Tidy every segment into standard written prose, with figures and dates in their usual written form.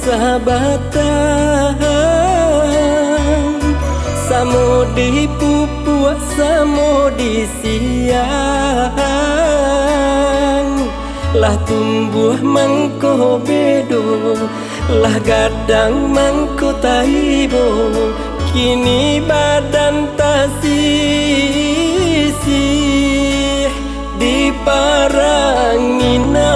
sahabatan, samo di pupuk samo di siang. Lah tumbuh mangko bedo, lah gadang mangko taibo, kini badan tasisih di paranginan.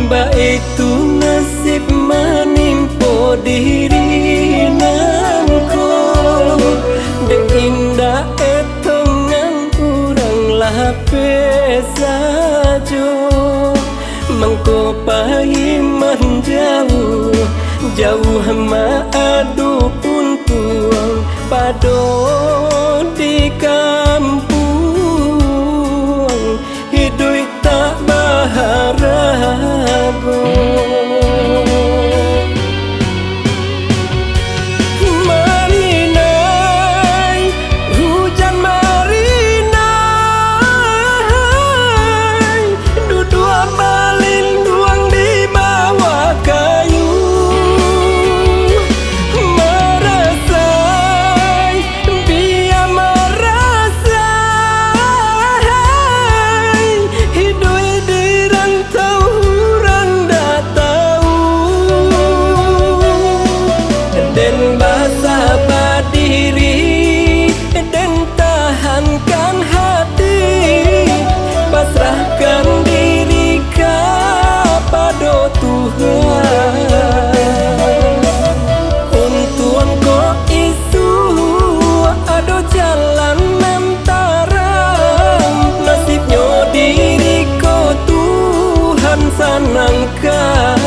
Mbak itu nasib menimpo diri nangko, dek indah etongan kurang lape sajo. Mengko pahiman jauh, jauh ma adu pun tuang pado di kampung, hidup tak baharago. Den basah badiri, den tahankan hati, pasrahkan diri kepada Tuhan. Untung kok isu ada jalan mentarang, nasibnya diri kok Tuhan sanangkan.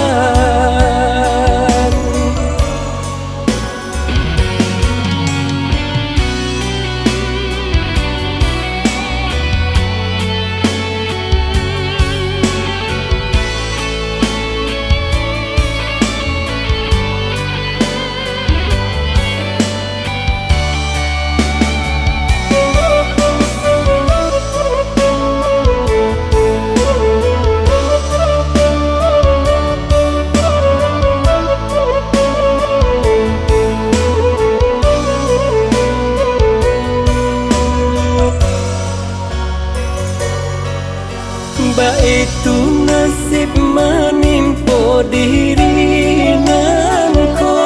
Mbak itu nasib menimpo diri nangko,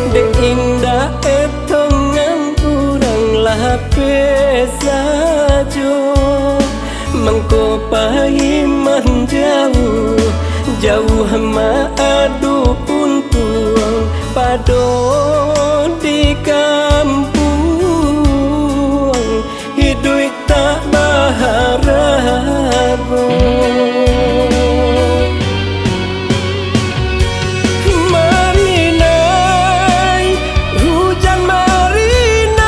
dek indah etongan kurang lape sajo. Mengko pahiman jauh, jauh ma adu pun tuang pado di kampung, hidup tak baharago. Marinai hujan marinai,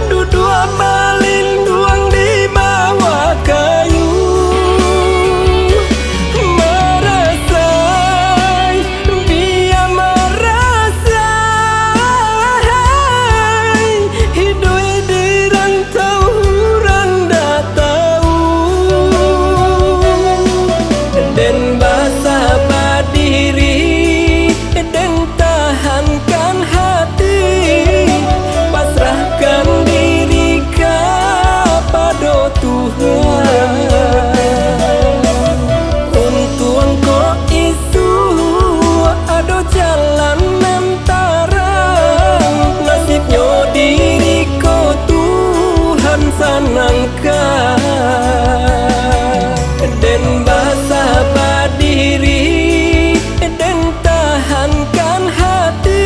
duduk balin duang di bawah kayu. Merasai biar merasai, hidup di rantau randa tahu. Den basah badiri, den tahankan hati, pasrahkan diri kepada Tuhan. Untung kok isu ada jalan mentarang, nasibnya diri kok Tuhan sanangkan. Den basah badiri, den tahankan hati,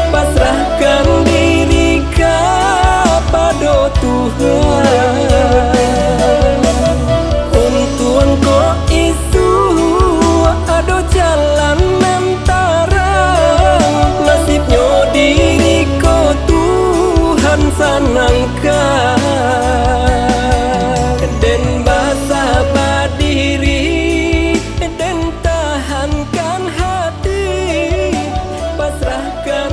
pasrahkan diri kepada Tuhan. Untung kok isu ada jalan mentarang, nasibnya diri kok Tuhan sanangkan. Den basah badiri, den tahankan hati, pasrahkan